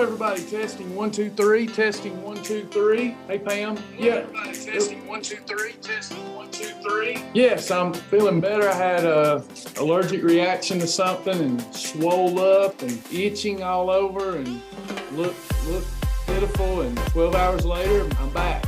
everybody. Testing 1 2 3. Testing 1 2 3. Hey Pam. Yeah. Everybody, testing 1 2 3. Testing 1 2 3. Yes, I'm feeling better. I had a allergic reaction to something and swole up and itching all over and look pitiful. And 12 hours later, I'm back.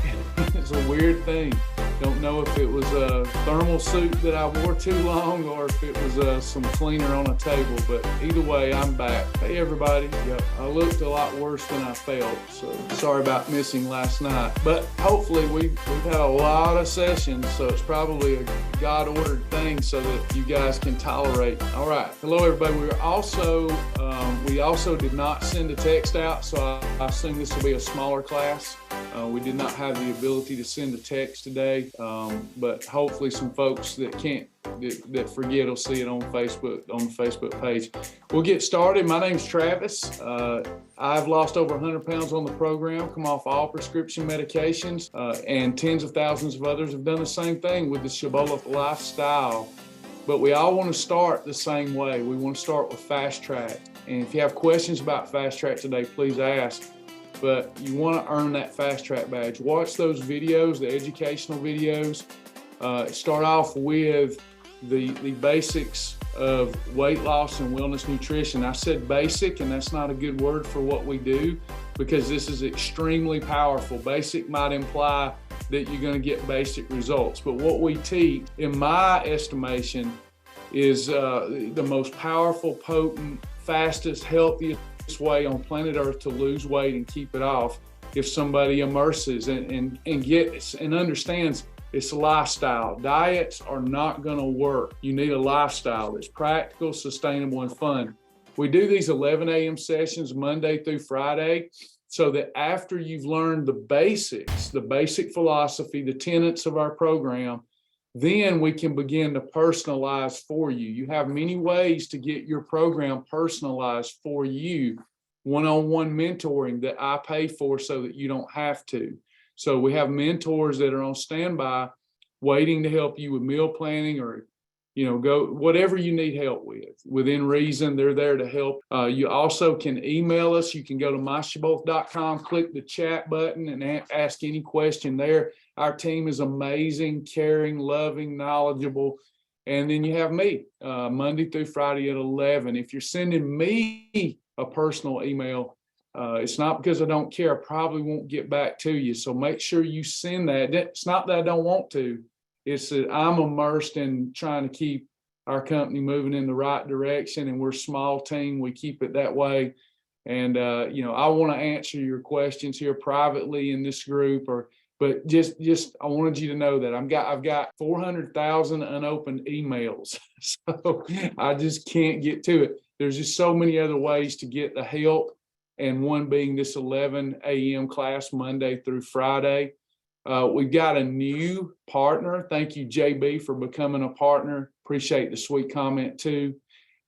It's a weird thing. Don't know if it was a thermal suit that I wore too long or if it was some cleaner on a table, but either way, I'm back. Hey everybody. Yep, I looked a lot worse than I felt, so sorry about missing last night. But hopefully we've had a lot of sessions, so it's probably a God-ordered thing so that you guys can tolerate. All right. Hello everybody. We also did not send a text out, so I assume this will be a smaller class. We did not have the ability to send a text today, but hopefully some folks that forget will see it on Facebook, on the Facebook page. We'll get started. My name's Travis. I've lost over 100 pounds on the program, come off all prescription medications, and tens of thousands of others have done the same thing with the Shibboleth lifestyle. But we all want to start the same way. We want to start with Fast Track. And if you have questions about Fast Track today, please ask. But you want to earn that Fast Track badge. Watch those videos, the educational videos. Start off with the basics of weight loss and wellness nutrition. I said basic, and that's not a good word for what we do because this is extremely powerful. Basic might imply that you're going to get basic results. But what we teach, in my estimation, is the most powerful, potent, fastest, healthiest way on planet Earth to lose weight and keep it off if somebody immerses and gets and understands it's a lifestyle. Diets are not going to work. You need a lifestyle that's practical, sustainable, and fun. We do these 11 a.m. sessions Monday through Friday so that after you've learned the basics, the basic philosophy, the tenets of our program, then we can begin to personalize for you. You have many ways to get your program personalized for you. One-on-one mentoring that I pay for so that you don't have to. So we have mentors that are on standby waiting to help you with meal planning or, go whatever you need help with. Within reason, they're there to help. You also can email us. You can go to myshibboleth.com, click the chat button and ask any question there. Our team is amazing, caring, loving, knowledgeable. And then you have me Monday through Friday at 11. If you're sending me a personal email, it's not because I don't care. I probably won't get back to you. So make sure you send that. It's not that I don't want to. It's that I'm immersed in trying to keep our company moving in the right direction. And we're a small team. We keep it that way. And, I want to answer your questions here privately in this group but just I wanted you to know that I've got 400,000 unopened emails. So I just can't get to it. There's just so many other ways to get the help. And one being this 11 a.m. class Monday through Friday. We've got a new partner. Thank you, JB, for becoming a partner. Appreciate the sweet comment too.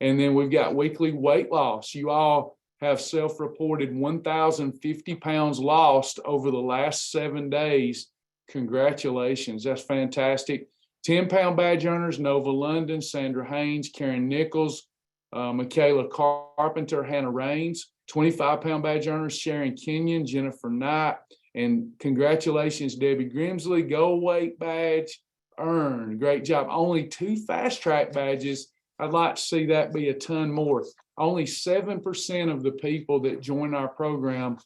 And then we've got weekly weight loss. You all have self-reported 1,050 pounds lost over the last 7 days. Congratulations. That's fantastic. 10-pound badge earners, Nova London, Sandra Haynes, Karen Nichols, Michaela Carpenter, Hannah Raines. 25-pound badge earners, Sharon Kenyon, Jennifer Knight, and congratulations, Debbie Grimsley, gold weight badge earned. Great job. Only 2 fast track badges. I'd like to see that be a ton more. Only 7% of the people that join our program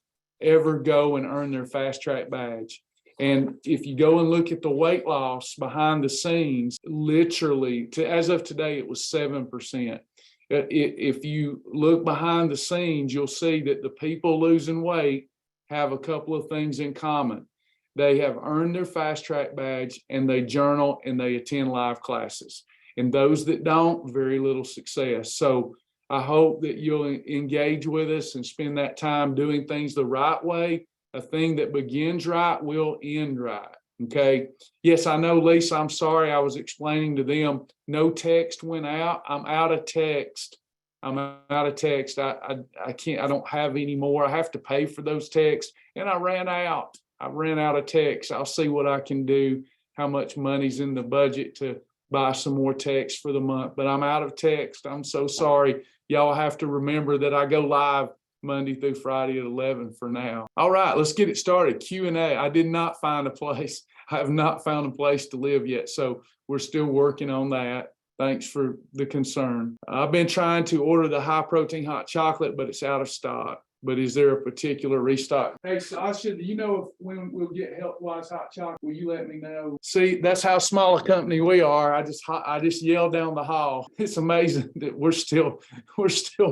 ever go and earn their fast track badge. And if you go and look at the weight loss behind the scenes, literally, as of today, it was 7%. If you look behind the scenes, you'll see that the people losing weight have a couple of things in common. They have earned their fast track badge and they journal and they attend live classes. And those that don't, very little success. So I hope that you'll engage with us and spend that time doing things the right way. A thing that begins right will end right. Okay. Yes, I know, Lisa, I'm sorry. I was explaining to them, no text went out. I'm out of text. I can't, I don't have any more. I have to pay for those texts. And I ran out of text. I'll see what I can do, how much money's in the budget to buy some more text for the month, but I'm out of text. I'm so sorry. Y'all have to remember that I go live Monday through Friday at 11 for now. All right, let's get it started. Q&A. I did not find a place. I have not found a place to live yet, so we're still working on that. Thanks for the concern. I've been trying to order the high protein hot chocolate, but it's out of stock. But is there a particular restock? Hey, Sasha, do you know when we'll get Healthwise hot chocolate? Will you let me know? See, that's how small a company we are. I just yelled down the hall. It's amazing that we're still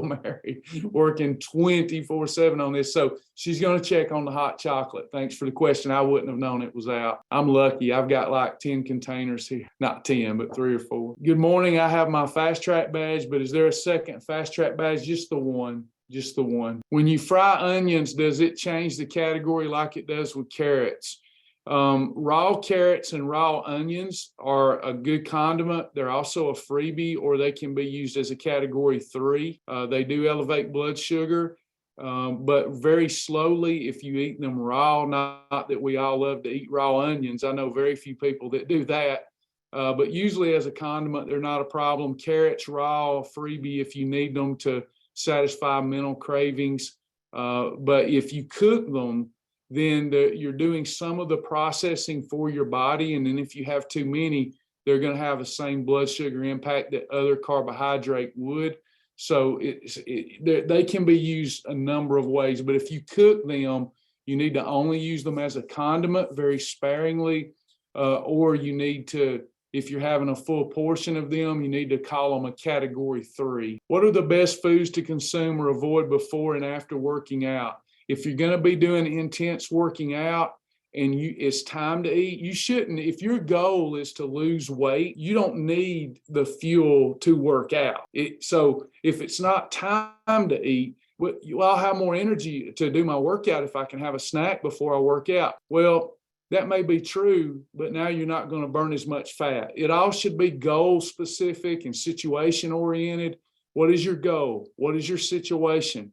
married, working 24/7 on this. So she's going to check on the hot chocolate. Thanks for the question. I wouldn't have known it was out. I'm lucky. I've got like 10 containers here. Not 10, but 3 or 4. Good morning. I have my fast track badge, but is there a second fast track badge? Just the one. Just the one. When you fry onions, does it change the category like it does with carrots? Raw carrots and raw onions are a good condiment. They're also a freebie, or they can be used as a category 3. They do elevate blood sugar, but very slowly if you eat them raw. Not that we all love to eat raw onions. I know very few people that do that. But usually as a condiment, they're not a problem. Carrots raw, freebie if you need them to satisfy mental cravings. But if you cook them, then you're doing some of the processing for your body. And then if you have too many, they're going to have the same blood sugar impact that other carbohydrate would. So they can be used a number of ways. But if you cook them, you need to only use them as a condiment very sparingly, or you need to, if you're having a full portion of them, you need to call them a category 3. What are the best foods to consume or avoid before and after working out? If you're going to be doing intense working out and it's time to eat, you shouldn't. If your goal is to lose weight, you don't need the fuel to work out. So if it's not time to eat, well, I'll have more energy to do my workout if I can have a snack before I work out. Well, that may be true, but now you're not going to burn as much fat. It all should be goal specific and situation oriented. What is your goal? What is your situation?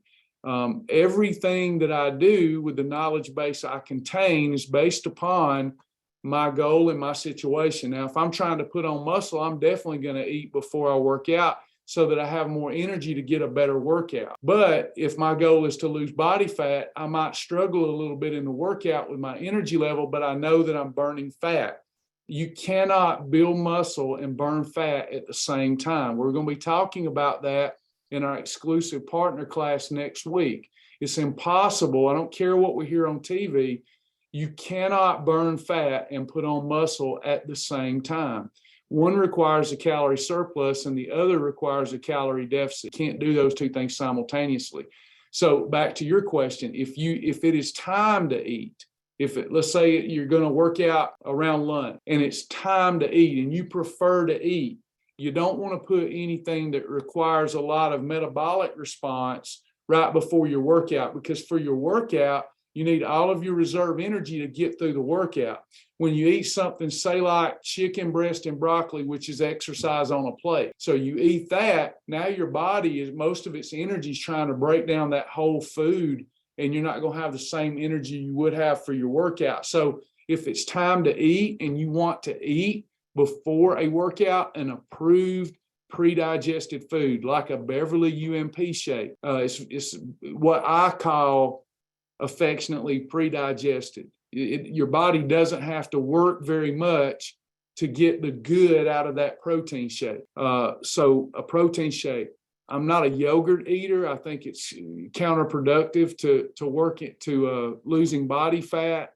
Everything that I do with the knowledge base I contain is based upon my goal and my situation. Now, if I'm trying to put on muscle, I'm definitely going to eat before I work out so that I have more energy to get a better workout. But if my goal is to lose body fat, I might struggle a little bit in the workout with my energy level, but I know that I'm burning fat. You cannot build muscle and burn fat at the same time. We're going to be talking about that in our exclusive partner class next week. It's impossible. I don't care what we hear on TV. You cannot burn fat and put on muscle at the same time. One requires a calorie surplus and the other requires a calorie deficit. Can't do those two things simultaneously. So back to your question, if it is time to eat, let's say you're going to work out around lunch and it's time to eat and you prefer to eat, you don't want to put anything that requires a lot of metabolic response right before your workout, because for your workout, you need all of your reserve energy to get through the workout. When you eat something, say like chicken breast and broccoli, which is exercise on a plate. So you eat that, now your body most of its energy is trying to break down that whole food, and you're not going to have the same energy you would have for your workout. So if it's time to eat and you want to eat before a workout, an approved pre-digested food like a Beverly UMP shake, it's what I call affectionately pre-digested. Your body doesn't have to work very much to get the good out of that protein shake. So a protein shake. I'm not a yogurt eater. I think it's counterproductive to work it to losing body fat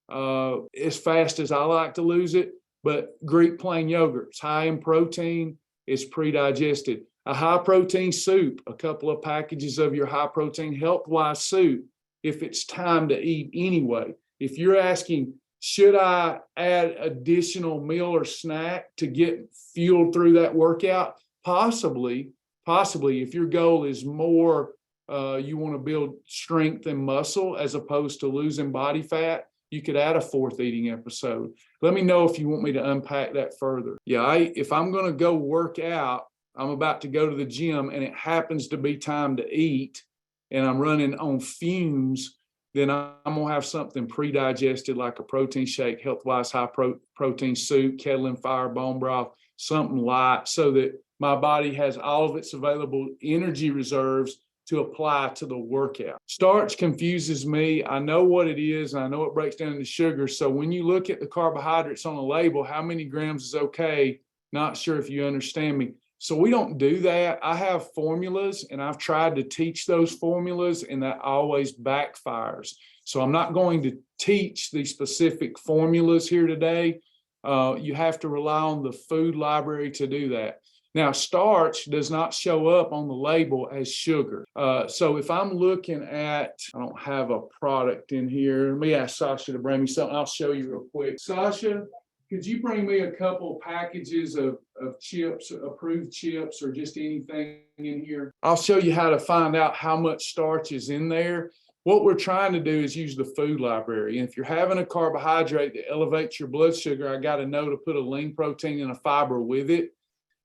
as fast as I like to lose it. But Greek plain yogurt's high in protein. It's pre-digested. A high protein soup, a couple of packages of your high protein Healthwise soup, if it's time to eat anyway. If you're asking, should I add additional meal or snack to get fueled through that workout? Possibly. If your goal is more, you want to build strength and muscle as opposed to losing body fat, you could add a 4th eating episode. Let me know if you want me to unpack that further. Yeah, if I'm going to go work out, I'm about to go to the gym and it happens to be time to eat, and I'm running on fumes, then I'm going to have something pre-digested like a protein shake, Healthwise high protein soup, kettle and fire, bone broth, something light, so that my body has all of its available energy reserves to apply to the workout. Starch confuses me. I know what it is, and I know it breaks down into sugar. So when you look at the carbohydrates on the label, how many grams is okay? Not sure if you understand me. So we don't do that. I have formulas, and I've tried to teach those formulas, and that always backfires. So I'm not going to teach the specific formulas here today. You have to rely on the food library to do that. Now, starch does not show up on the label as sugar. So if I'm looking at, I don't have a product in here. Let me ask Sasha to bring me something. I'll show you real quick. Sasha, could you bring me a couple packages of chips, approved chips, or just anything in here? I'll show you how to find out how much starch is in there. What we're trying to do is use the food library. And if you're having a carbohydrate that elevates your blood sugar, I got to know to put a lean protein and a fiber with it.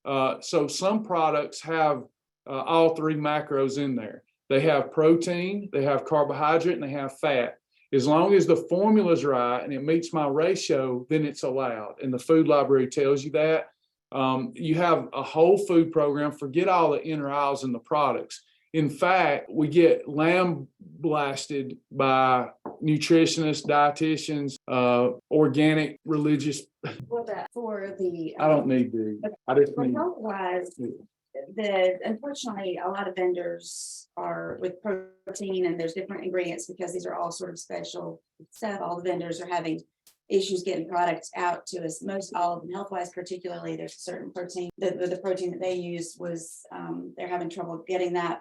So some products have all three macros in there. They have protein, they have carbohydrate, and they have fat. As long as the formula's right and it meets my ratio, then it's allowed. And the food library tells you that. You have a whole food program. Forget all the inner aisles in the products. In fact, we get lambasted by nutritionists, dietitians, organic, religious. Well, that for the. I don't need to. I just For need. health-wise, unfortunately, a lot of vendors are with protein, and there's different ingredients because these are all sort of special stuff. All the vendors are having issues getting products out to us. Most all of them, health-wise, particularly, there's a certain protein. The protein that they use was they're having trouble getting that.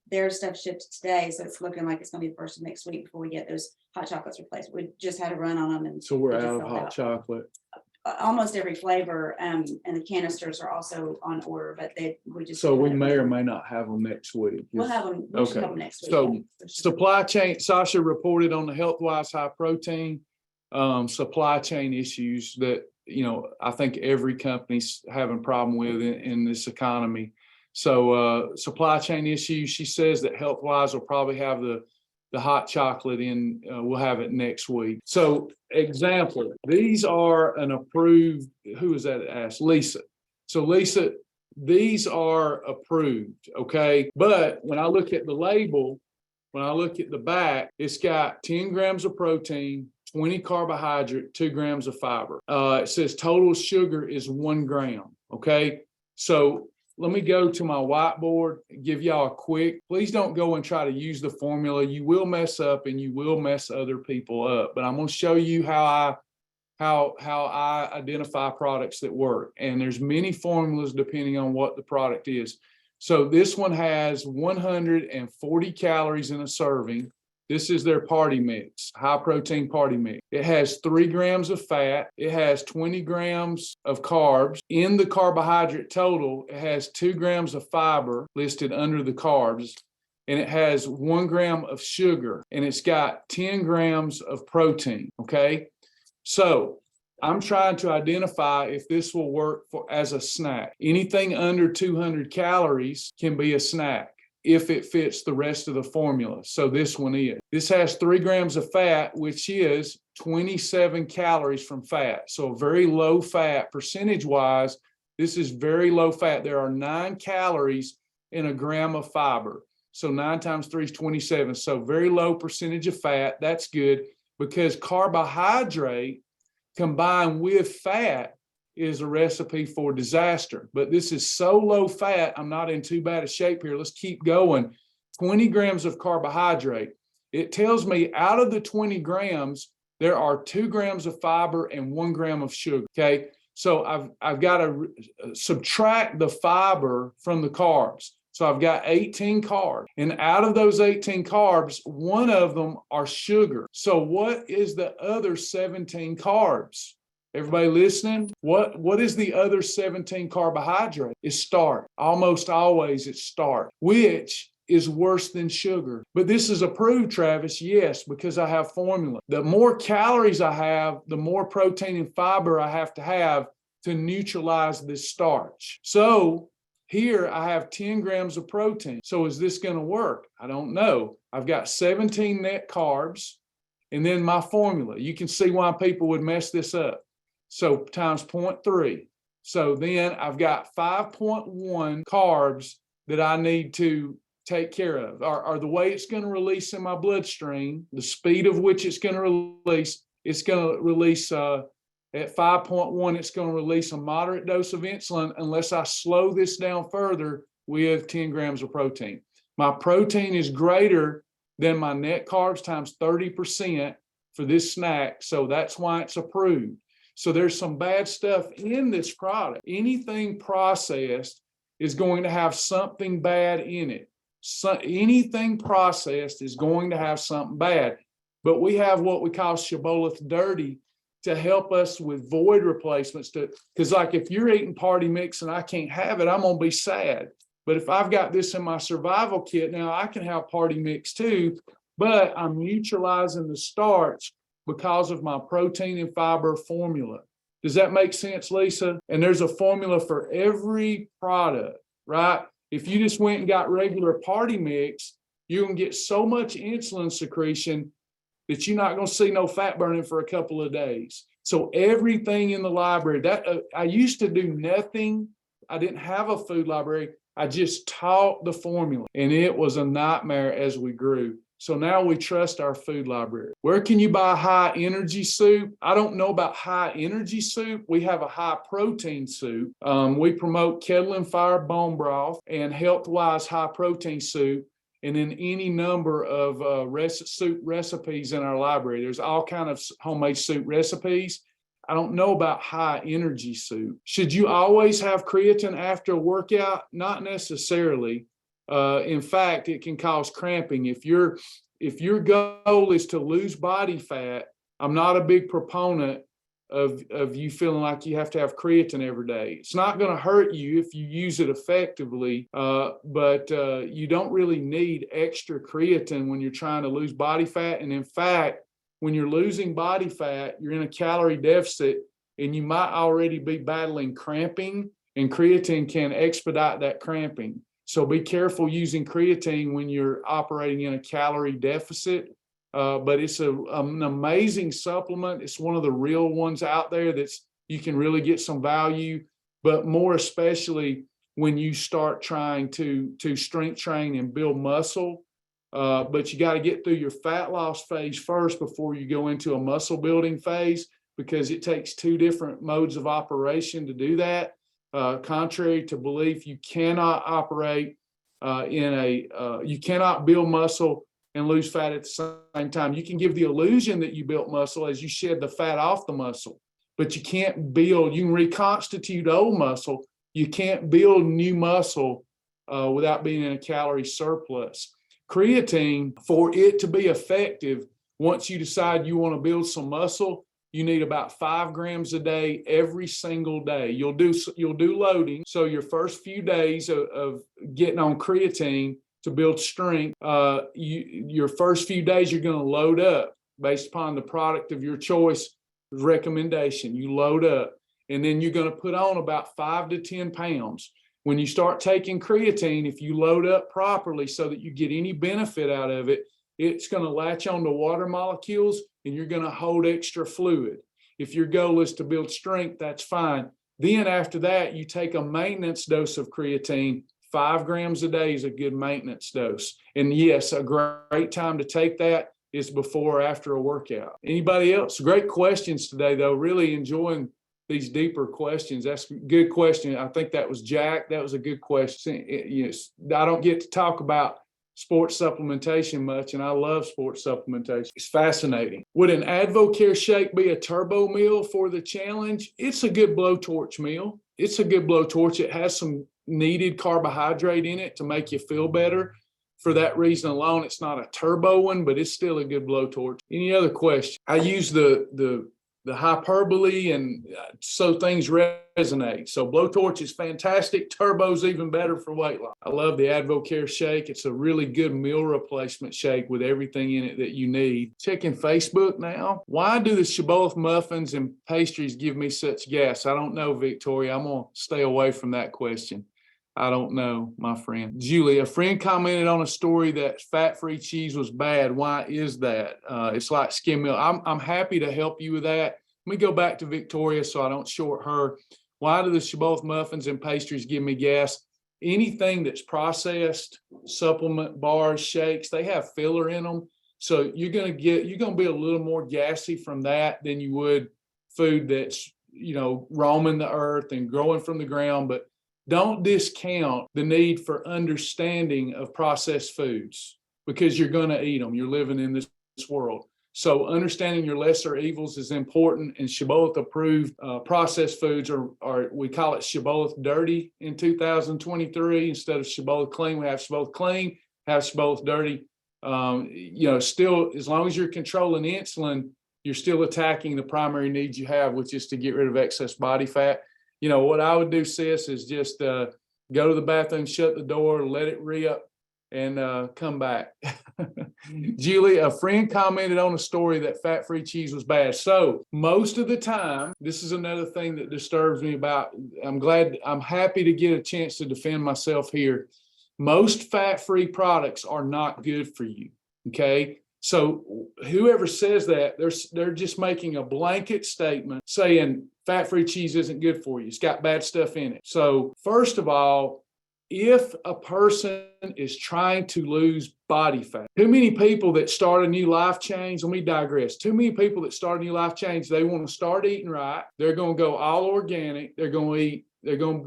Their stuff shipped today, so it's looking like it's going to be the first of next week before we get those hot chocolates replaced. We just had a run on them, and So we're they just out of sold hot out. chocolate. Almost every flavor, and the canisters are also on order, but we just. So we may or may not have them next week. We'll have them, we should Okay. have them next week. So supply chain, Sasha reported on the health-wise high protein supply chain issues that, I think every company's having a problem with in this economy. So supply chain issues, she says that health-wise will probably have the hot chocolate in, we'll have it next week. So example, these are an approved, who is that asked? Lisa. So Lisa, these are approved, okay? But when I look at the label, when I look at the back, it's got 10 grams of protein, 20 carbohydrate, 2 grams of fiber. It says total sugar is 1 gram, okay? So let me go to my whiteboard and give y'all a quick, please don't go and try to use the formula. You will mess up and you will mess other people up, but I'm going to show you how I identify products that work. And there's many formulas depending on what the product is. So this one has 140 calories in a serving. This is their party mix, high protein party mix. It has 3 grams of fat. It has 20 grams of carbs. In the carbohydrate total, it has 2 grams of fiber listed under the carbs, and it has 1 gram of sugar, and it's got 10 grams of protein, okay? So I'm trying to identify if this will work as a snack. Anything under 200 calories can be a snack if it fits the rest of the formula. So this one is. This has 3 grams of fat, which is 27 calories from fat. So very low fat. Percentage-wise, this is very low fat. There are 9 calories in a gram of fiber. So 9 times 3 is 27. So very low percentage of fat. That's good because carbohydrate combined with fat is a recipe for disaster. But this is so low fat, I'm not in too bad a shape here. Let's keep going. 20 grams of carbohydrate. It tells me out of the 20 grams, there are 2 grams of fiber and 1 gram of sugar, okay? So I've got to subtract the fiber from the carbs. So I've got 18 carbs. And out of those 18 carbs, 1 of them are sugar. So what is the other 17 carbs? Everybody listening? What is the other 17 carbohydrate? It's starch. Almost always it's starch, which is worse than sugar. But this is approved, Travis, yes, because I have formula. The more calories I have, the more protein and fiber I have to neutralize this starch. So here I have 10 grams of protein. So is this going to work? I don't know. I've got 17 net carbs and then my formula. You can see why people would mess this up. So times 0.3. So then I've got 5.1 carbs that I need to take care of are the way it's going to release in my bloodstream, the speed of which it's going to release. It's going to release at 5.1, it's going to release a moderate dose of insulin unless I slow this down further with 10 grams of protein. My protein is greater than my net carbs times 30% for this snack. So that's why it's approved. So there's some bad stuff in this product. Anything processed is going to have something bad in it. So anything processed is going to have something bad. But we have what we call Shibboleth Dirty to help us with void replacements. Because like if you're eating party mix and I can't have it, I'm going to be sad. But if I've got this in my survival kit, now I can have party mix too, but I'm neutralizing the starch because of my protein and fiber formula. Does that make sense, Lisa? And there's a formula for every product, right? If you just went and got regular party mix, you're going to get so much insulin secretion that you're not going to see no fat burning for a couple of days. So everything in the library, that I used to do nothing. I didn't have a food library. I just taught the formula, and it was a nightmare as we grew. So now we trust our food library. Where can you buy high energy soup? I don't know about high energy soup. We have a high protein soup. We promote kettle and fire bone broth and health-wise high protein soup, and then any number of soup recipes in our library. There's all kind of homemade soup recipes. I don't know about high energy soup. Should you always have creatine after a workout? Not necessarily. In fact, it can cause cramping. If your goal is to lose body fat, I'm not a big proponent of you feeling like you have to have creatine every day. It's not going to hurt you if you use it effectively, but you don't really need extra creatine when you're trying to lose body fat. And in fact, when you're losing body fat, you're in a calorie deficit and you might already be battling cramping, and creatine can expedite that cramping. So be careful using creatine when you're operating in a calorie deficit. But it's an amazing supplement. It's one of the real ones out there that's you can really get some value, but more especially when you start trying to strength train and build muscle. But you got to get through your fat loss phase first before you go into a muscle building phase, because it takes two different modes of operation to do that. Contrary to belief, you cannot operate you cannot build muscle and lose fat at the same time. You can give the illusion that you built muscle as you shed the fat off the muscle, but you can't build, you can reconstitute old muscle. You can't build new muscle without being in a calorie surplus. Creatine, for it to be effective, once you decide you want to build some muscle, you need about 5 grams a day every single day. You'll do loading. So your first few days of getting on creatine to build strength, your first few days you're going to load up based upon the product of your choice recommendation. You load up, and then you're going to put on about 5 to 10 pounds. When you start taking creatine, if you load up properly so that you get any benefit out of it, it's going to latch on to water molecules and you're going to hold extra fluid. If your goal is to build strength, that's fine. Then after that, you take a maintenance dose of creatine. 5 grams a day is a good maintenance dose. And yes, a great time to take that is before or after a workout. Anybody else? Great questions today, though. Really enjoying these deeper questions. That's a good question. I think that was Jack. That was a good question. Yes, I don't get to talk about sports supplementation much, and I love sports supplementation. It's fascinating. Would an AdvoCare shake be a turbo meal for the challenge? It's a good blowtorch meal. It's a good blowtorch. It has some needed carbohydrate in it to make you feel better. For that reason alone, it's not a turbo one, but it's still a good blowtorch. Any other questions? I use the hyperbole and so things resonate. So blowtorch is fantastic. Turbo's even better for weight loss. I love the AdvoCare shake. It's a really good meal replacement shake with everything in it that you need. Checking Facebook now. Why do the Shibboleth muffins and pastries give me such gas? I don't know, Victoria. I'm going to stay away from that question. I don't know, my friend. Julie, a friend commented on a story that fat-free cheese was bad. Why is that? It's like skim milk. I'm happy to help you with that. Let me go back to Victoria so I don't short her. Why do the Shibboleth muffins and pastries give me gas? anything that's processed, supplement bars, shakes, they have filler in them. So you're going to be a little more gassy from that than you would food that's, roaming the earth and growing from the ground. But don't discount the need for understanding of processed foods, because you're going to eat them. You're living in this world. So understanding your lesser evils is important, and Shibboleth approved processed foods are we call it Shibboleth dirty in 2023. Instead of Shibboleth clean, we have Shibboleth clean, have Shibboleth dirty. Still, as long as you're controlling insulin, you're still attacking the primary needs you have, which is to get rid of excess body fat. What I would do, sis, is just go to the bathroom, shut the door, let it re-up, and come back. Julie, a friend commented on a story that fat-free cheese was bad. So most of the time, this is another thing that disturbs me about, I'm happy to get a chance to defend myself here. Most fat-free products are not good for you, okay? So whoever says that, they're just making a blanket statement saying fat-free cheese isn't good for you. It's got bad stuff in it. So first of all, if a person is trying to lose body fat, too many people that start a new life change, let me digress. Too many people that start a new life change, they want to start eating right. They're going to go all organic. They're going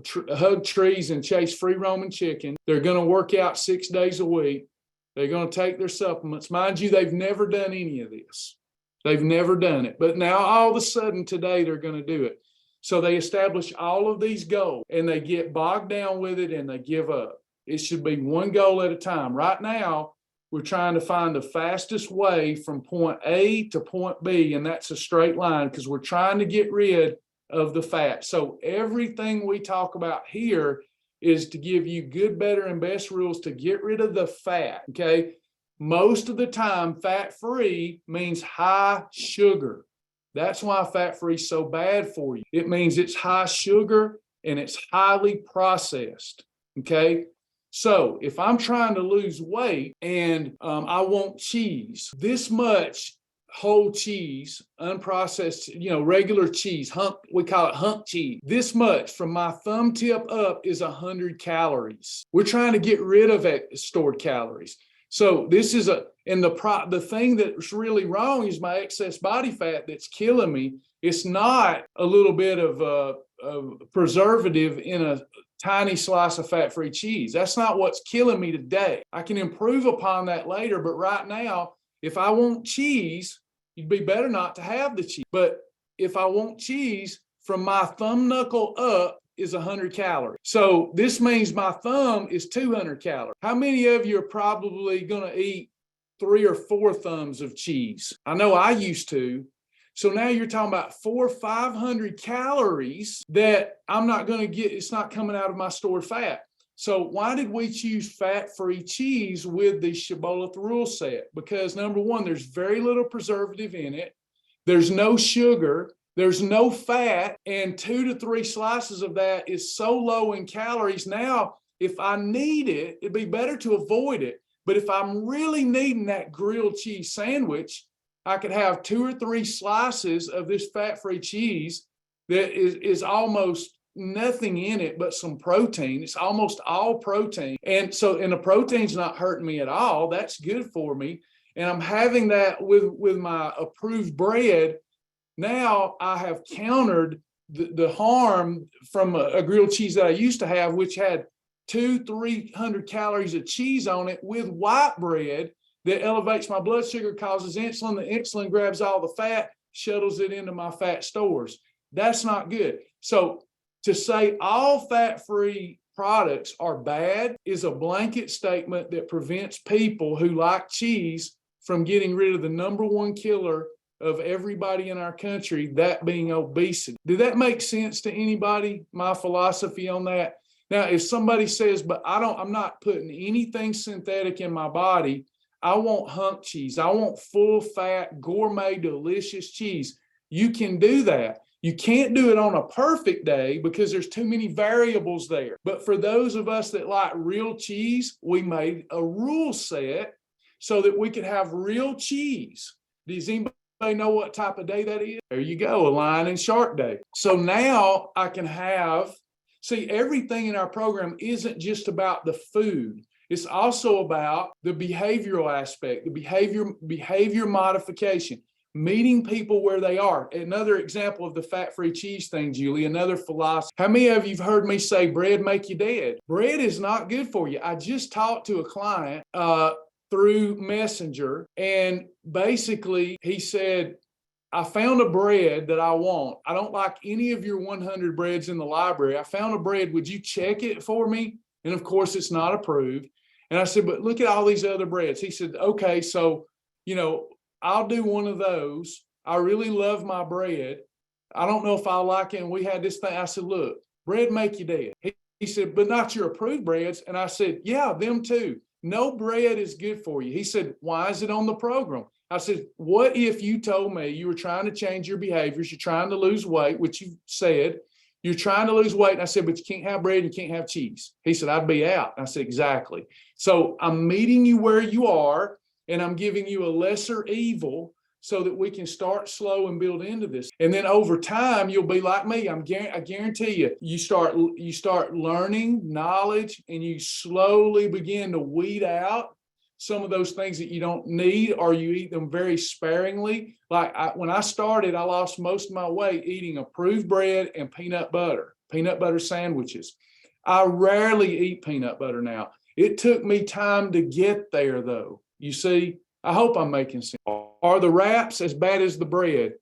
to hug trees and chase free roaming chicken. They're going to work out 6 days a week. They're going to take their supplements. Mind you, they've never done any of this. They've never done it. But now all of a sudden today they're going to do it. So they establish all of these goals and they get bogged down with it and they give up. It should be one goal at a time. Right now, we're trying to find the fastest way from point A to point B, and that's a straight line because we're trying to get rid of the fat. So everything we talk about here is to give you good, better, and best rules to get rid of the fat, okay? Most of the time, fat-free means high sugar. That's why fat-free is so bad for you. It means it's high sugar and it's highly processed, okay? So if I'm trying to lose weight and I want cheese, this much whole cheese, unprocessed, regular cheese, we call it hump cheese. This much from my thumb tip up is 100 calories. We're trying to get rid of stored calories. So this is the thing that's really wrong is my excess body fat that's killing me. It's not a little bit of preservative in a tiny slice of fat-free cheese. That's not what's killing me today. I can improve upon that later, but right now, if I want cheese, you'd be better not to have the cheese. But if I want cheese, from my thumb knuckle up is 100 calories. So this means my thumb is 200 calories. How many of you are probably going to eat 3 or 4 thumbs of cheese? I know I used to. So now you're talking about 400 or 500 calories that I'm not going to get. It's not coming out of my stored fat. So why did we choose fat-free cheese with the Shibboleth rule set? Because number one, there's very little preservative in it. There's no sugar. There's no fat. And 2 to 3 slices of that is so low in calories. Now, if I need it, it'd be better to avoid it. But if I'm really needing that grilled cheese sandwich, I could have 2 or 3 slices of this fat-free cheese that is almost nothing in it but some protein. It's almost all protein. And the protein's not hurting me at all. That's good for me. And I'm having that with my approved bread. Now I have countered the harm from a grilled cheese that I used to have, which had 200-300 calories of cheese on it, with white bread that elevates my blood sugar, causes insulin. The insulin grabs all the fat, shuttles it into my fat stores. That's not good. So to say all fat-free products are bad is a blanket statement that prevents people who like cheese from getting rid of the number one killer of everybody in our country, that being obesity. Did that make sense to anybody, my philosophy on that? Now, if somebody says, but I'm not putting anything synthetic in my body, I want hunk cheese, I want full fat, gourmet, delicious cheese, you can do that. You can't do it on a perfect day because there's too many variables there. But for those of us that like real cheese, we made a rule set so that we could have real cheese. Does anybody know what type of day that is? There you go, a lion and shark day. So now I can have See, everything in our program isn't just about the food. It's also about the behavioral aspect, the behavior modification, meeting people where they are. Another example of the fat-free cheese thing, Julie, another philosophy. How many of you have heard me say bread make you dead? Bread is not good for you. I just talked to a client through Messenger, and basically he said, I found a bread that I want. I don't like any of your 100 breads in the library. I found a bread. Would you check it for me? And of course, it's not approved. And I said, but look at all these other breads. He said, okay, so, I'll do one of those. I really love my bread. I don't know if I like it. And we had this thing. I said, look, bread make you dead. He said, but not your approved breads. And I said, yeah, them too. No bread is good for you. He said, why is it on the program? I said, what if you told me you were trying to change your behaviors, you're trying to lose weight, which you said, you're trying to lose weight. And I said, but you can't have bread, and you can't have cheese. He said, I'd be out. And I said, exactly. So I'm meeting you where you are, and I'm giving you a lesser evil so that we can start slow and build into this. And then over time, you'll be like me. I guarantee you, you start learning knowledge, and you slowly begin to weed out some of those things that you don't need, or you eat them very sparingly. When I started, I lost most of my weight eating approved bread and peanut butter sandwiches. I rarely eat peanut butter now. It took me time to get there, though. You see, I hope I'm making sense. Are the wraps as bad as the bread?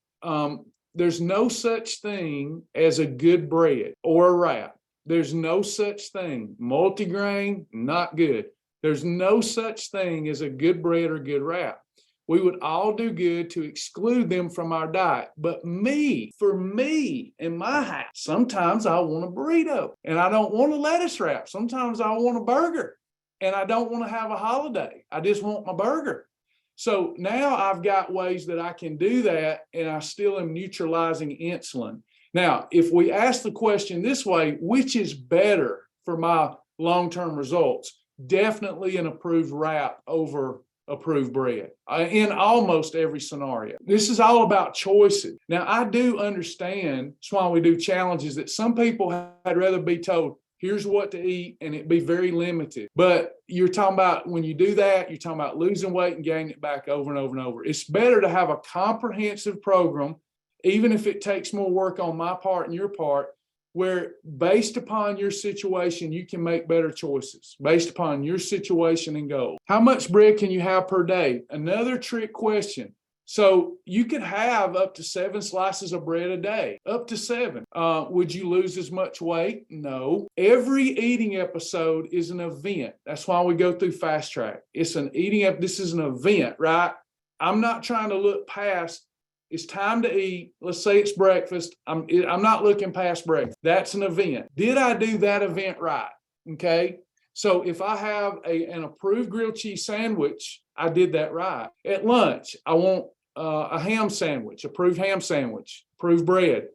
There's no such thing as a good bread or a wrap. There's no such thing. Multigrain, not good. There's no such thing as a good bread or good wrap. We would all do good to exclude them from our diet. But for me, in my house, sometimes I want a burrito, and I don't want a lettuce wrap. Sometimes I want a burger, and I don't want to have a holiday. I just want my burger. So now I've got ways that I can do that, and I still am neutralizing insulin. Now, if we ask the question this way, which is better for my long-term results? Definitely an approved wrap over approved bread in almost every scenario. This is all about choices. Now, I do understand, that's why we do challenges, that some people had rather be told, here's what to eat, and it be very limited. But you're talking about, when you do that, you're talking about losing weight and gaining it back over and over and over. It's better to have a comprehensive program, even if it takes more work on my part and your part, where based upon your situation, you can make better choices based upon your situation and goal. How much bread can you have per day? Another trick question. So you could have up to 7 slices of bread a day, up to 7. Would you lose as much weight? No. Every eating episode is an event. That's why we go through Fast Track. It's an this is an event, right? I'm not trying to look past. It's time to eat. Let's say it's breakfast. I'm not looking past breakfast. That's an event. Did I do that event right? Okay. So if I have an approved grilled cheese sandwich, I did that right. At lunch, I want a ham sandwich, approved ham sandwich, approved bread.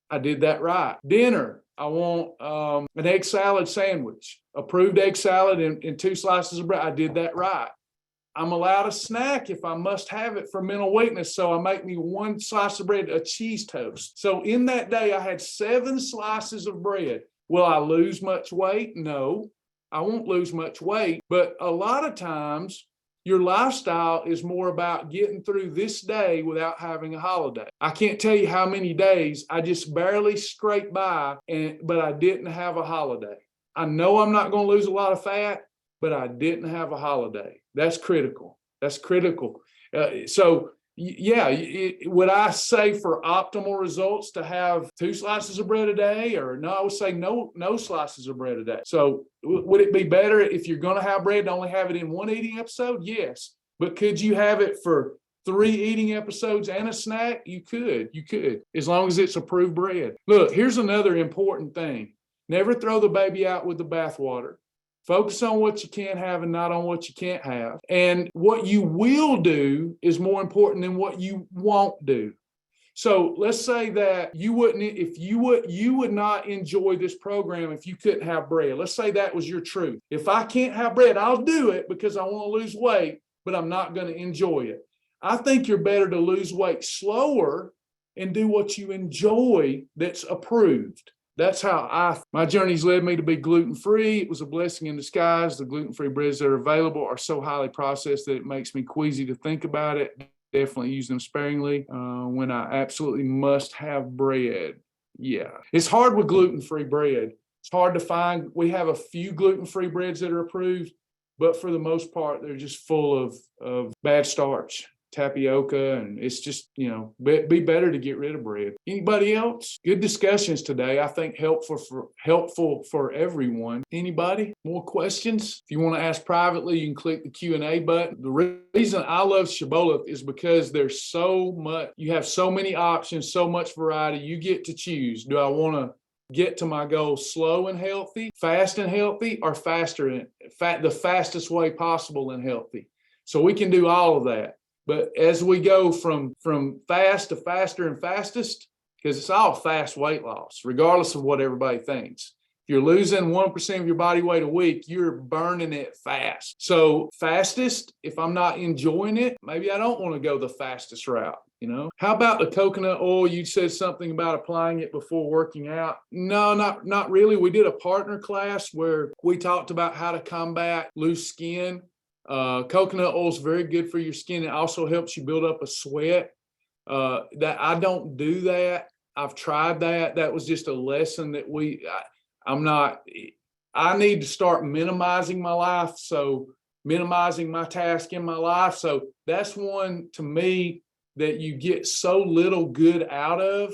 I did that right. Dinner, I want an egg salad sandwich, approved egg salad and 2 slices of bread. I did that right. I'm allowed a snack if I must have it for mental weakness. So I make me 1 slice of bread, a cheese toast. So in that day, I had 7 slices of bread. Will I lose much weight? No, I won't lose much weight. But a lot of times, your lifestyle is more about getting through this day without having a holiday. I can't tell you how many days I just barely scraped by, but I didn't have a holiday. I know I'm not going to lose a lot of fat, but I didn't have a holiday. That's critical. That's critical. Would I say for optimal results to have 2 slices of bread a day? Or no, I would say no slices of bread a day. So would it be better if you're going to have bread to only have it in 1 eating episode? Yes. But could you have it for 3 eating episodes and a snack? You could, as long as it's approved bread. Look, here's another important thing. Never throw the baby out with the bathwater. Focus on what you can have and not on what you can't have. And what you will do is more important than what you won't do. So let's say that you would not enjoy this program if you couldn't have bread. Let's say that was your truth. If I can't have bread, I'll do it because I want to lose weight, but I'm not going to enjoy it. I think you're better to lose weight slower and do what you enjoy that's approved. that's how my journey's led me to be gluten-free. It was a blessing in disguise. The gluten-free breads that are available are so highly processed that it makes me queasy to think about it. Definitely use them sparingly when I absolutely must have bread. Yeah, it's hard with gluten-free bread. It's hard to find. We have a few gluten-free breads that are approved, but for the most part, they're just full of bad starch, tapioca, and it's just, be better to get rid of bread. Anybody else? Good discussions today. I think helpful for everyone. Anybody? More questions? If you want to ask privately, you can click the Q&A button. The reason I love Shibboleth is because there's so much. You have so many options, so much variety. You get to choose. Do I want to get to my goal slow and healthy, fast and healthy, or the fastest way possible and healthy? So we can do all of that. But as we go from fast to faster and fastest, because it's all fast weight loss, regardless of what everybody thinks. If you're losing 1% of your body weight a week, you're burning it fast. So fastest, if I'm not enjoying it, maybe I don't want to go the fastest route. How about the coconut oil? You said something about applying it before working out. No, not really. We did a partner class where we talked about how to combat loose skin. Coconut oil is very good for your skin. It also helps you build up a sweat. That I don't do that. I've tried that. That was just a lesson that I need to start minimizing my life. So minimizing my task in my life. So that's one to me that you get so little good out of.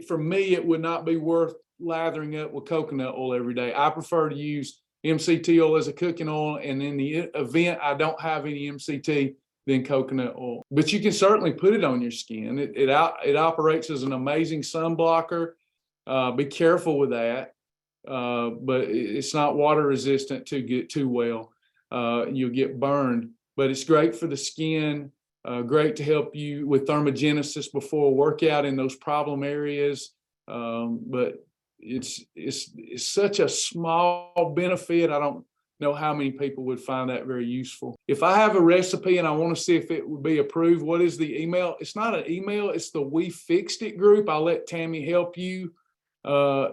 For me, it would not be worth lathering up with coconut oil every day. I prefer to use MCT oil as a cooking oil, and in the event I don't have any MCT, then coconut oil. But you can certainly put it on your skin. It operates as an amazing sun blocker. Be careful with that, but it's not water resistant too well. You'll get burned, but it's great for the skin. Great to help you with thermogenesis before a workout in those problem areas. But it's such a small benefit. I don't know how many people would find that very useful. If I have a recipe and I want to see if it would be approved, what is the email? It's not an email. It's the We Fixed It group. I'll let Tammy help you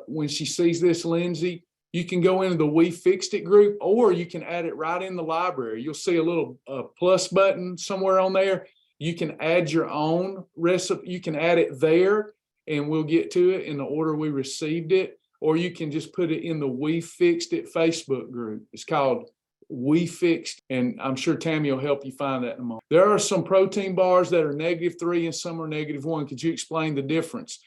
when she sees this, Lindsay. You can go into the We Fixed It group, or you can add it right in the library. You'll see a little plus button somewhere on there. You can add your own recipe. You can add it there, and we'll get to it in the order we received it. Or you can just put it in the We Fixed It Facebook group. It's called We Fixed, and I'm sure Tammy will help you find that in a moment. There are some protein bars that are -3 and some are -1. Could you explain the difference?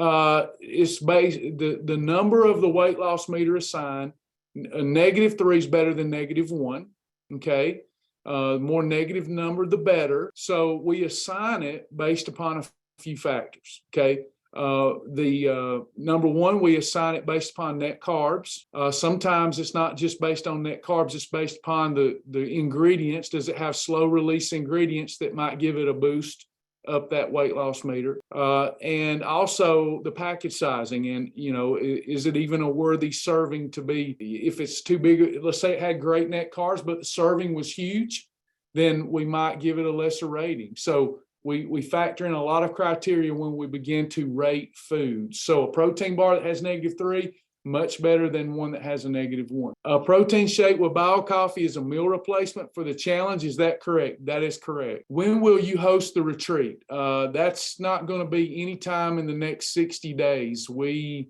It's based, the number of the weight loss meter assigned. A -3 is better than -1. Okay. More negative number, the better. So we assign it based upon a few factors. Okay. The number one, we assign it based upon net carbs. Sometimes it's not just based on net carbs, it's based upon the ingredients. Does it have slow release ingredients that might give it a boost up that weight loss meter? And also the package sizing, and is it even a worthy serving to be? If it's too big, let's say it had great net carbs, but the serving was huge, then we might give it a lesser rating. So we factor in a lot of criteria when we begin to rate foods. So a protein bar that has -3, much better than one that has a -1. A protein shake with bio coffee is a meal replacement for the challenge. Is that correct? That is correct. When will you host the retreat? That's not going to be any time in the next 60 days. We're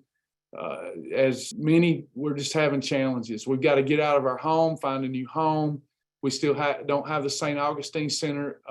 just having challenges. We've got to get out of our home, find a new home. We still don't have the St. Augustine Center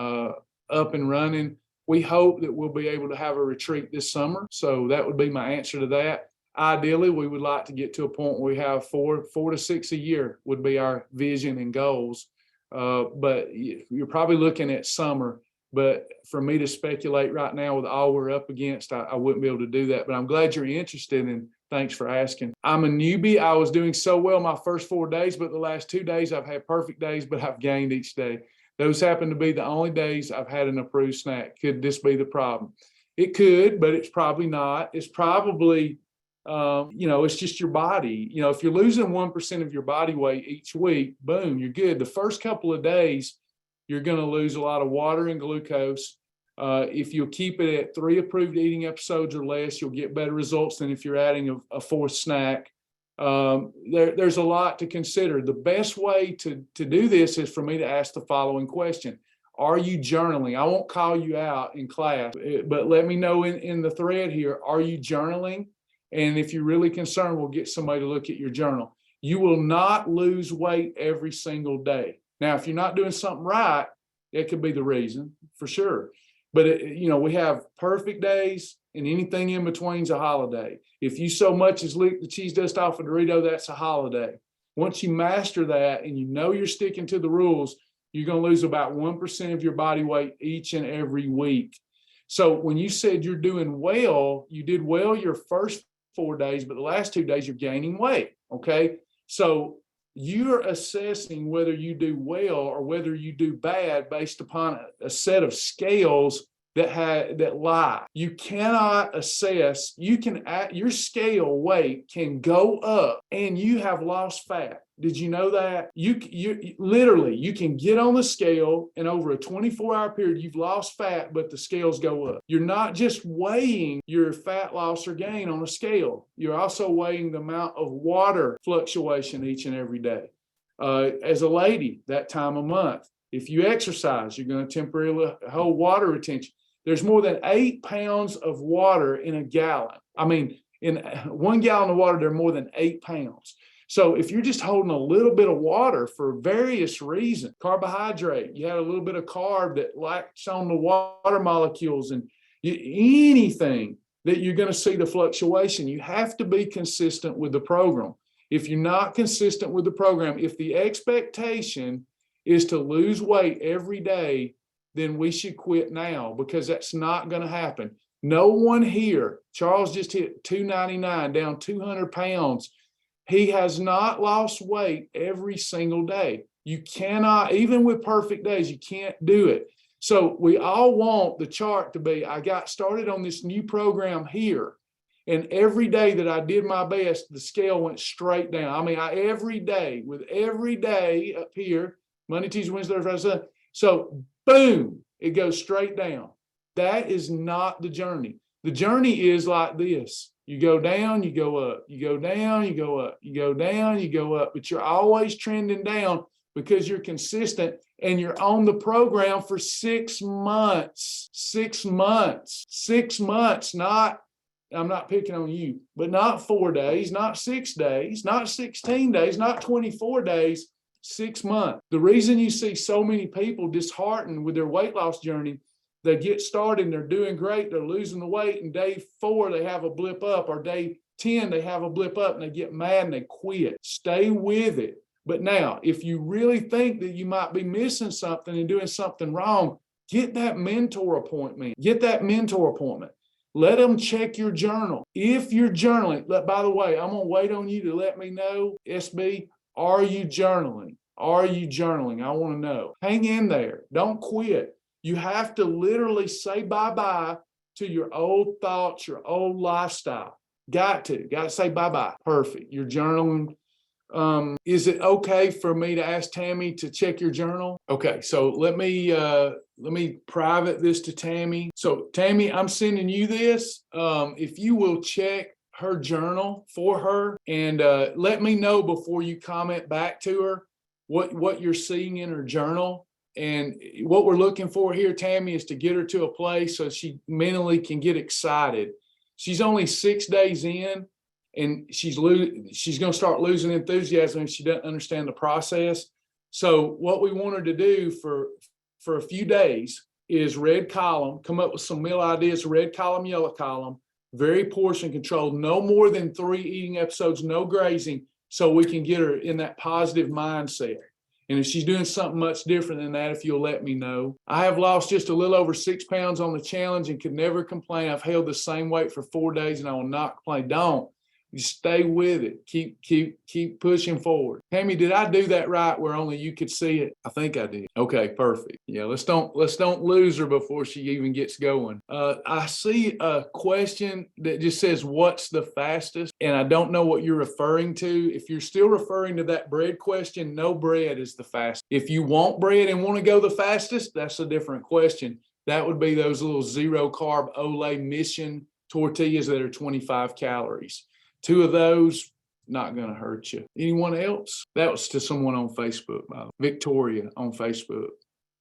up and running. We hope that we'll be able to have a retreat this summer. So that would be my answer to that. Ideally, we would like to get to a point where we have four to six a year would be our vision and goals. But you're probably looking at summer. But for me to speculate right now with all we're up against, I wouldn't be able to do that. But I'm glad you're interested, and thanks for asking. I'm a newbie. I was doing so well my first 4 days, but the last 2 days I've had perfect days, but I've gained each day. Those happen to be the only days I've had an approved snack. Could this be the problem? It could, but it's probably not. It's probably, it's just your body. If you're losing 1% of your body weight each week, boom, you're good. The first couple of days, you're going to lose a lot of water and glucose. If you'll keep it at 3 approved eating episodes or less, you'll get better results than if you're adding a 4th snack. There's a lot to consider. The best way to do this is for me to ask the following question. Are you journaling? I won't call you out in class, but let me know in the thread here. Are you journaling? And if you're really concerned, we'll get somebody to look at your journal. You will not lose weight every single day. Now, if you're not doing something right, it could be the reason for sure. But, we have perfect days, and anything in between is a holiday. If you so much as lick the cheese dust off a Dorito, that's a holiday. Once you master that and you're sticking to the rules, you're going to lose about 1% of your body weight each and every week. So when you said you're doing well, you did well your first 4 days, but the last 2 days you're gaining weight. Okay. So you're assessing whether you do well or whether you do bad based upon a set of scales that lie. You cannot assess. Your scale weight can go up and you have lost fat. Did you know that? You literally, you can get on the scale and over a 24-hour period, you've lost fat, but the scales go up. You're not just weighing your fat loss or gain on a scale. You're also weighing the amount of water fluctuation each and every day. As a lady, that time of month, if you exercise, you're going to temporarily hold water retention. There's more than 8 pounds of water in a gallon. I mean, in 1 gallon of water, there are more than 8 pounds. So if you're just holding a little bit of water for various reasons, carbohydrate, you had a little bit of carb that lacks on the water molecules, and anything that you're going to see the fluctuation, you have to be consistent with the program. If you're not consistent with the program, if the expectation is to lose weight every day, then we should quit now, because that's not going to happen. No one here, Charles just hit 299, down 200 pounds. He has not lost weight every single day. You cannot, even with perfect days, you can't do it. So we all want the chart to be, I got started on this new program here, and every day that I did my best, the scale went straight down. I mean, every day up here, Monday, Tuesday, Wednesday, Thursday, Friday, Sunday. So boom, it goes straight down. That is not the journey. The journey is like this. You go down, you go up, you go down, you go up, you go down, you go up, but you're always trending down because you're consistent and you're on the program for 6 months. 6 months, 6 months, I'm not picking on you, but not 4 days, not 6 days, not 16 days, not 24 days, 6 months. The reason you see so many people disheartened with their weight loss journey, they get started and they're doing great, they're losing the weight, and day 4 they have a blip up, or day 10 they have a blip up, and they get mad and they quit. Stay with it. But now, if you really think that you might be missing something and doing something wrong, get that mentor appointment. Get that mentor appointment. Let them check your journal. If you're journaling, by the way, I'm going to wait on you to let me know, SB, are you journaling? Are you journaling? I want to know. Hang in there. Don't quit. You have to literally say bye-bye to your old thoughts, your old lifestyle. Got to say bye-bye. Perfect. You're journaling. Is it okay for me to ask Tammy to check your journal? Okay, so let me private this to Tammy. So Tammy, I'm sending you this. If you will check her journal for her, and let me know before you comment back to her what you're seeing in her journal. And what we're looking for here, Tammy, is to get her to a place so she mentally can get excited. She's only 6 days in, and she's going to start losing enthusiasm if she doesn't understand the process. So what we want her to do for a few days is red column, come up with some meal ideas, red column, yellow column, very portion controlled, no more than 3 eating episodes, no grazing, so we can get her in that positive mindset. And if she's doing something much different than that, if you'll let me know. I have lost just a little over 6 pounds on the challenge and could never complain. I've held the same weight for 4 days and I will not complain. Don't. You stay with it. Keep pushing forward. Tammy, did I do that right where only you could see it? I think I did. Okay, perfect. Yeah, let's don't lose her before she even gets going. I see a question that just says, what's the fastest? And I don't know what you're referring to. If you're still referring to that bread question, no bread is the fastest. If you want bread and want to go the fastest, that's a different question. That would be those little zero carb Ole Mission tortillas that are 25 calories. 2 of those, not going to hurt you. Anyone else? That was to someone on Facebook, by the way. Victoria on Facebook.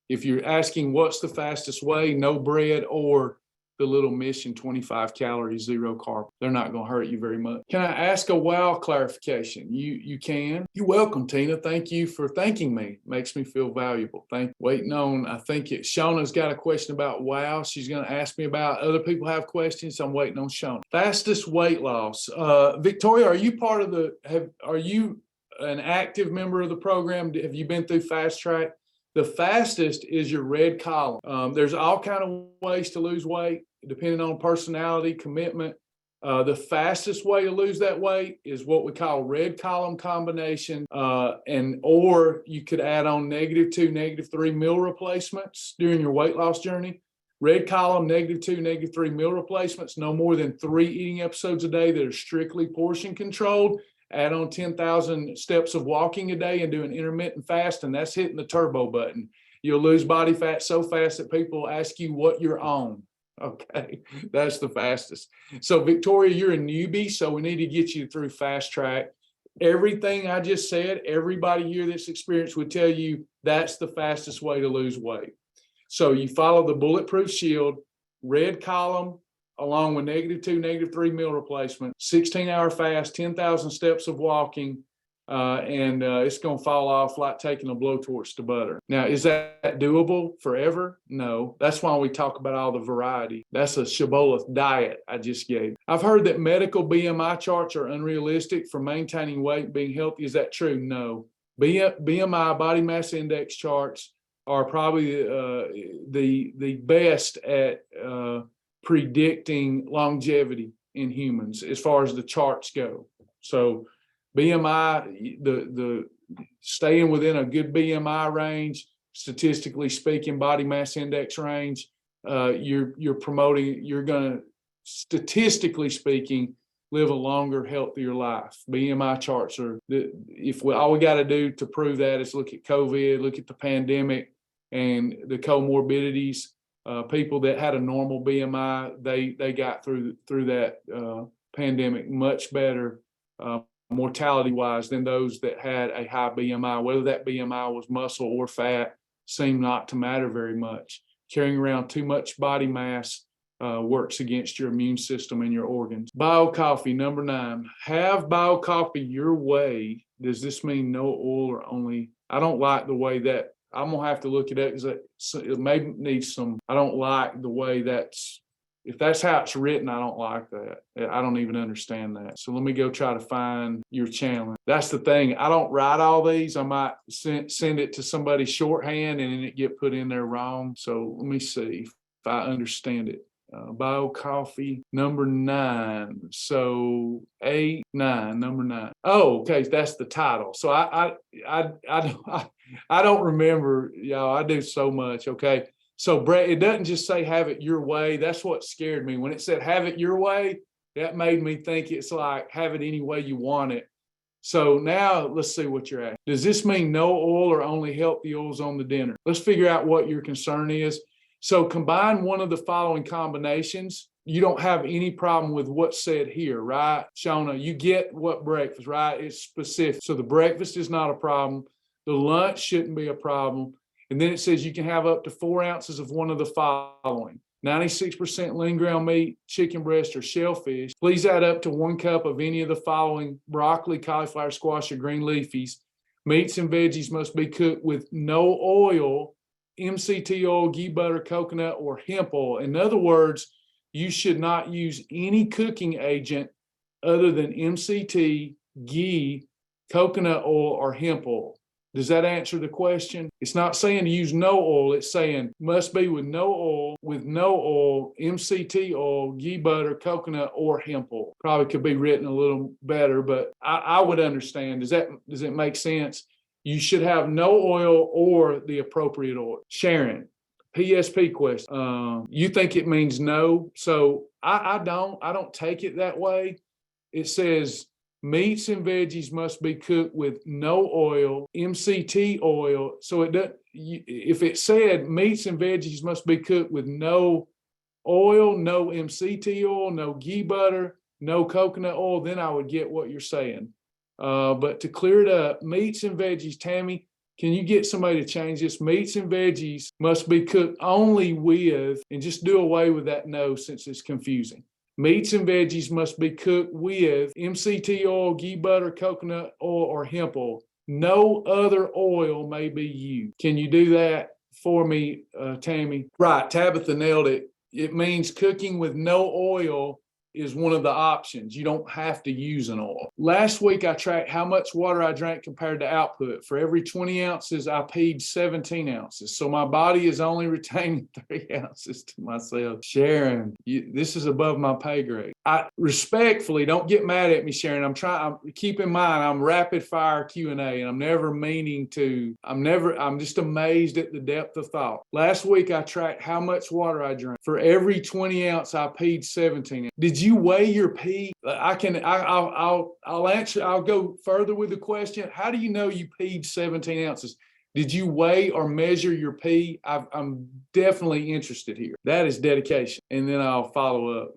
If you're asking what's the fastest way, no bread or the little Mission 25 calories, zero carb, they're not going to hurt you very much. Can I ask a wow clarification? You can. You're welcome, Tina. Thank you for thanking me. Makes me feel valuable. Waiting on, I think Shauna's got a question about wow. She's going to ask me about, other people have questions. So I'm waiting on Shauna. Fastest weight loss. Victoria, are you part of are you an active member of the program? Have you been through Fast Track? The fastest is your red column. There's all kind of ways to lose weight, depending on personality, commitment. The fastest way to lose that weight is what we call red column combination, or you could add on -2, -3 meal replacements during your weight loss journey. Red column, -2, -3 meal replacements, no more than 3 eating episodes a day that are strictly portion controlled. Add on 10,000 steps of walking a day and do an intermittent fast, and that's hitting the turbo button. You'll lose body fat so fast that people ask you what you're on. Okay, that's the fastest. So Victoria, you're a newbie, so we need to get you through Fast Track. Everything I just said, everybody here that's experienced would tell you that's the fastest way to lose weight. So you follow the Bulletproof Shield, red column, along with -2, -3 meal replacement, 16-hour fast, 10,000 steps of walking, and it's going to fall off like taking a blowtorch to butter. Now, is that doable forever? No. That's why we talk about all the variety. That's a Shibboleth diet I just gave. I've heard that medical BMI charts are unrealistic for maintaining weight and being healthy. Is that true? No. BMI, body mass index charts, are probably the best at predicting longevity in humans as far as the charts go. So BMI, the staying within a good BMI range, statistically speaking, body mass index range, you're promoting, you're going to, statistically speaking, live a longer, healthier life. BMI charts are, all we got to do to prove that is look at COVID, look at the pandemic and the comorbidities. People that had a normal BMI, they got through that pandemic much better mortality-wise than those that had a high BMI. Whether that BMI was muscle or fat seemed not to matter very much. Carrying around too much body mass works against your immune system and your organs. Bio coffee, number 9. Have bio coffee your way. Does this mean no oil or only? I don't like the way that. I'm going to have to look it up because it may need some. I don't like the way if that's how it's written, I don't like that. I don't even understand that. So let me go try to find your challenge. That's the thing. I don't write all these. I might send it to somebody shorthand and then it get put in there wrong. So let me see if I understand it. Bio coffee, number 9. So 8, 9, number 9. Oh, okay, that's the title. So I don't remember, y'all. I do so much. Okay, so Brett, it doesn't just say have it your way. That's what scared me when it said have it your way. That made me think it's like have it any way you want it. So now let's see what you're at. Does this mean no oil or only healthy oils on the dinner? Let's figure out what your concern is. So combine one of the following combinations. You don't have any problem with what's said here, right? Shauna, you get what breakfast, right? It's specific. So the breakfast is not a problem. The lunch shouldn't be a problem. And then it says you can have up to 4 ounces of one of the following: 96% lean ground meat, chicken breast, or shellfish. Please add up to 1 cup of any of the following: broccoli, cauliflower, squash, or green leafies. Meats and veggies must be cooked with no oil, MCT oil, ghee, butter, coconut, or hemp oil. In other words, you should not use any cooking agent other than MCT, ghee, coconut oil, or hemp oil. Does that answer the question? It's not saying to use no oil. It's saying must be with no oil, MCT oil, ghee, butter, coconut, or hemp oil. Probably could be written a little better, but I would understand. Does it make sense? You should have no oil or the appropriate oil. Sharon, PSP question. You think it means no? So I don't take it that way. It says Meats and veggies must be cooked with no oil, MCT oil. So if it said meats and veggies must be cooked with no oil, no MCT oil, no ghee butter, no coconut oil, then I would get what you're saying. But to clear it up, meats and veggies, Tammy, can you get somebody to change this? Meats and veggies must be cooked only with, and just do away with that no since it's confusing. Meats and veggies must be cooked with MCT oil, ghee butter, coconut oil, or hemp oil. No other oil may be used. Can you do that for me, Tammy? Right, Tabitha nailed it. It means cooking with no oil is one of the options. You don't have to use an oil. Last week, I tracked how much water I drank compared to output. For every 20 ounces, I peed 17 ounces. So my body is only retaining 3 ounces to myself. Sharon, this is above my pay grade. I respectfully, don't get mad at me, Sharon. Keep in mind, I'm rapid fire Q&A, and I'm never meaning to, I'm just amazed at the depth of thought. Last week, I tracked how much water I drank. For every 20 ounce, I peed 17. Did you weigh your pee? I'll answer. I'll go further with the question. How do you know you peed 17 ounces? Did you weigh or measure your pee? I'm definitely interested here. That is dedication. And then I'll follow up.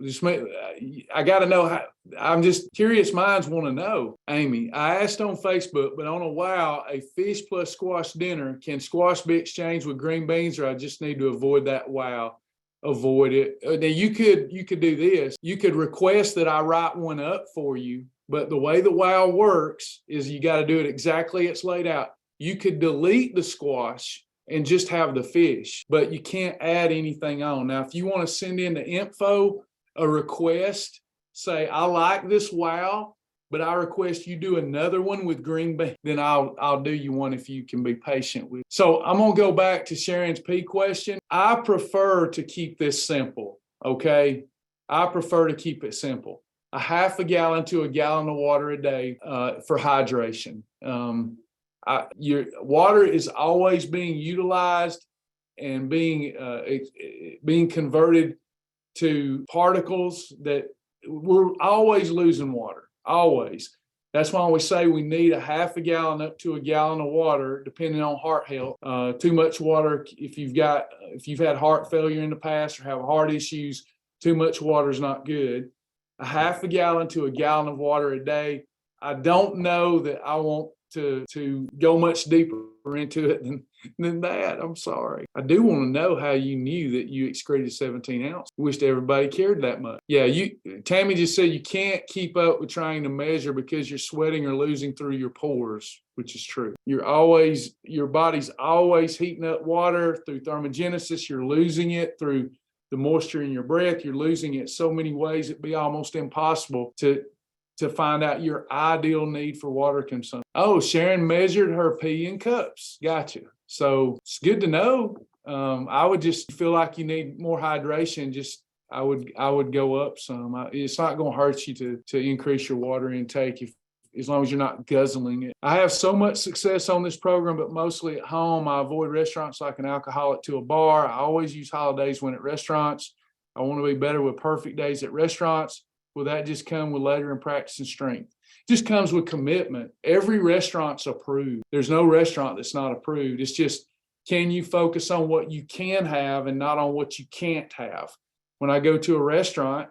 I got to know how. I'm just curious. Minds want to know. Amy, I asked on Facebook, but on a wow, a fish plus squash dinner, can squash be exchanged with green beans, or I just need to avoid that wow? Avoid it. Now you could do this. You could request that I write one up for you, but the way the wow works is you got to do it exactly it's laid out. You could delete the squash and just have the fish, but you can't add anything on. Now, if you want to send in the info, a request, say, I like this wow, but I request you do another one with green beans, then I'll do you one if you can be patient with. So I'm going to go back to Sharon's P question. I prefer to keep this simple, okay? I prefer to keep it simple. A half a gallon to a gallon of water a day for hydration. Your water is always being utilized and being converted to particles that we're always losing water. Always. That's why we say we need a half a gallon up to a gallon of water, depending on heart health. Too much water, if you've had heart failure in the past or have heart issues, too much water is not good. A half a gallon to a gallon of water a day. I don't know that I want to go much deeper into it than that. I'm sorry. I do want to know how you knew that you excreted 17 ounces. Wished everybody cared that much. Yeah, Tammy just said you can't keep up with trying to measure because you're sweating or losing through your pores, which is true. Your body's always heating up water through thermogenesis. You're losing it through the moisture in your breath. You're losing it so many ways it'd be almost impossible to find out your ideal need for water consumption. Oh, Sharon measured her pee in cups. Gotcha. So it's good to know. I would just feel like you need more hydration. I would go up some. It's not going to hurt you to increase your water intake as long as you're not guzzling it. I have so much success on this program, but mostly at home. I avoid restaurants like an alcoholic to a bar. I always use holidays when at restaurants. I want to be better with perfect days at restaurants. Will that just come with later in practice and strength? It just comes with commitment. Every restaurant's approved. There's no restaurant that's not approved. It's just, can you focus on what you can have and not on what you can't have? When I go to a restaurant,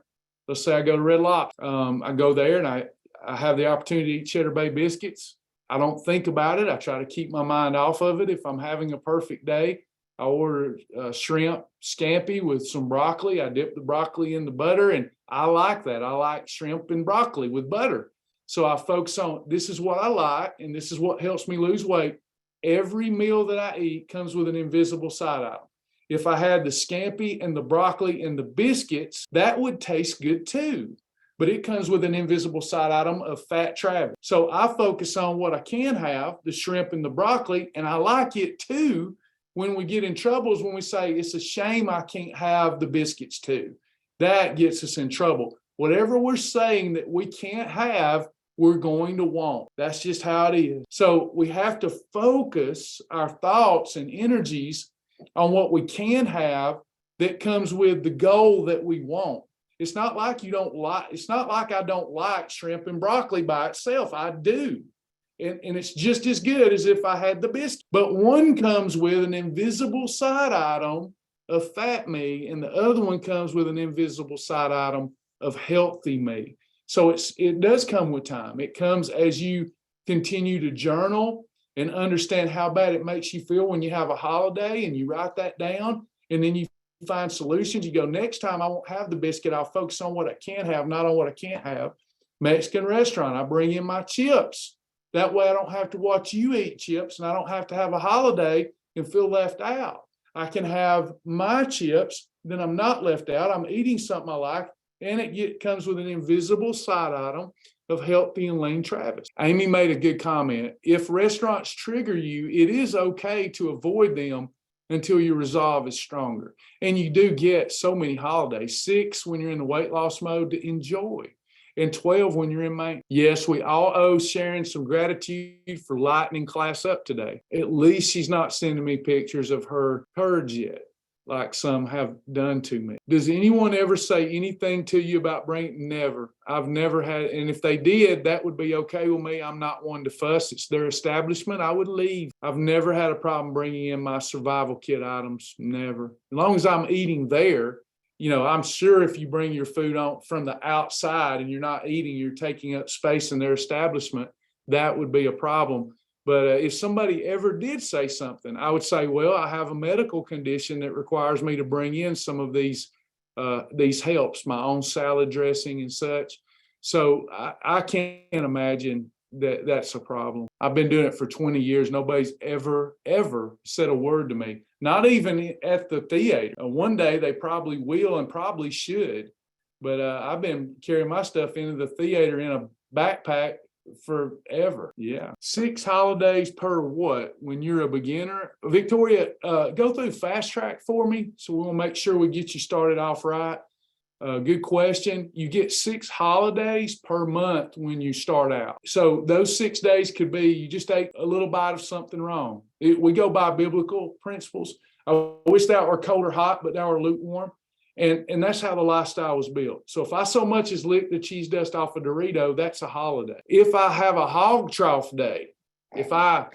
let's say I go to Red Lobster, I go there and I have the opportunity to eat Cheddar Bay biscuits. I don't think about it. I try to keep my mind off of it. If I'm having a perfect day, I order shrimp scampi with some broccoli. I dip the broccoli in the butter, and I like that. I like shrimp and broccoli with butter. So I focus on, this is what I like, and this is what helps me lose weight. Every meal that I eat comes with an invisible side item. If I had the scampi and the broccoli and the biscuits, that would taste good too. But it comes with an invisible side item of fat Travis. So I focus on what I can have, the shrimp and the broccoli, and I like it too. When we get in trouble is when we say, it's a shame I can't have the biscuits too. That gets us in trouble. Whatever we're saying that we can't have, we're going to want. That's just how it is. So we have to focus our thoughts and energies on what we can have that comes with the goal that we want. It's not like it's not like I don't like shrimp and broccoli by itself. I do. And it's just as good as if I had the biscuit. But one comes with an invisible side item of fat meat, and the other one comes with an invisible side item of healthy meat. So it does come with time. It comes as you continue to journal and understand how bad it makes you feel when you have a holiday, and you write that down, and then you find solutions. You go, next time I won't have the biscuit. I'll focus on what I can have, not on what I can't have. Mexican restaurant, I bring in my chips. That way I don't have to watch you eat chips, and I don't have to have a holiday and feel left out. I can have my chips, then I'm not left out. I'm eating something I like, and it comes with an invisible side item of healthy and lean Travis. Amy made a good comment. If restaurants trigger you, it is okay to avoid them until your resolve is stronger. And you do get so many holidays, 6 when you're in the weight loss mode to enjoy, and 12 when you're in maintenance. Yes, we all owe Sharon some gratitude for lightening class up today. At least she's not sending me pictures of her purge yet, like some have done to me. Does anyone ever say anything to you about bringing? Never. I've never had, and if they did, that would be okay with me. I'm not one to fuss. It's their establishment. I would leave. I've never had a problem bringing in my survival kit items. Never. As long as I'm eating there. I'm sure if you bring your food on from the outside and you're not eating, you're taking up space in their establishment, that would be a problem. But if somebody ever did say something, I would say, well, I have a medical condition that requires me to bring in some of these helps, my own salad dressing and such. So I can't imagine that that's a problem. I've been doing it for 20 years. Nobody's ever said a word to me, not even at the theater. One day they probably will and probably should, but I've been carrying my stuff into the theater in a backpack forever. Yeah. 6 holidays per what when you're a beginner? Victoria, go through fast track for me, so we'll make sure we get you started off right. Good question. You get 6 holidays per month when you start out. So those 6 days could be you just ate a little bite of something wrong. We go by biblical principles. I wish thou were cold or hot, but thou art lukewarm. And that's how the lifestyle was built. So if I so much as lick the cheese dust off a Dorito, that's a holiday. If I have a hog trough day, if I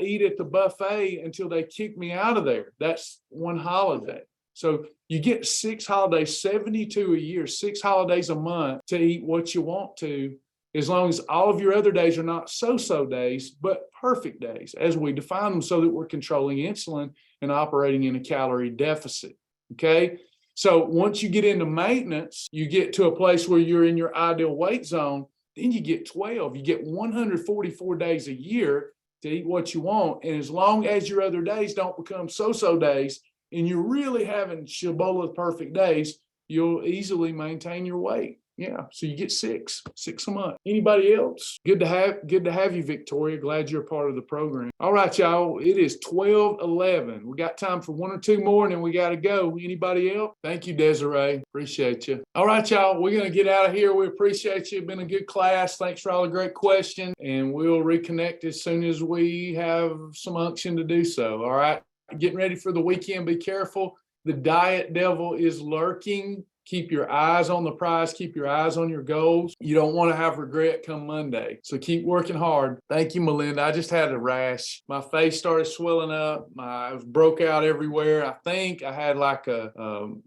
eat at the buffet until they kick me out of there, that's one holiday. So you get 6 holidays, 72 a year, 6 holidays a month to eat what you want to, as long as all of your other days are not so-so days, but perfect days, as we define them, so that we're controlling insulin and operating in a calorie deficit. Okay. So once you get into maintenance, you get to a place where you're in your ideal weight zone, then you get 12. You get 144 days a year to eat what you want. And as long as your other days don't become so-so days, and you're really having Shibboleth perfect days, you'll easily maintain your weight. Yeah. So you get 6 a month. Anybody else? Good to have you, Victoria. Glad you're a part of the program. All right, y'all. It is 12:11. We got time for 1 or 2 more, and then we got to go. Anybody else? Thank you, Desiree. Appreciate you. All right, y'all. We're going to get out of here. We appreciate you. It's been a good class. Thanks for all the great questions, and we'll reconnect as soon as we have some unction to do so. All right. Getting ready for the weekend. Be careful. The diet devil is lurking. Keep your eyes on the prize. Keep your eyes on your goals. You don't want to have regret come Monday. So keep working hard. Thank you, Melinda. I just had a rash. My face started swelling up. I broke out everywhere. I think I had like a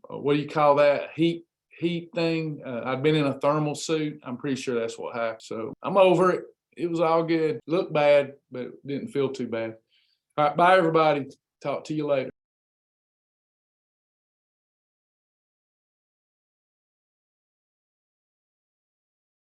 what do you call that? Heat thing. I'd been in a thermal suit. I'm pretty sure that's what happened. So I'm over it. It was all good. Looked bad, but it didn't feel too bad. All right. Bye, everybody. Talk to you later.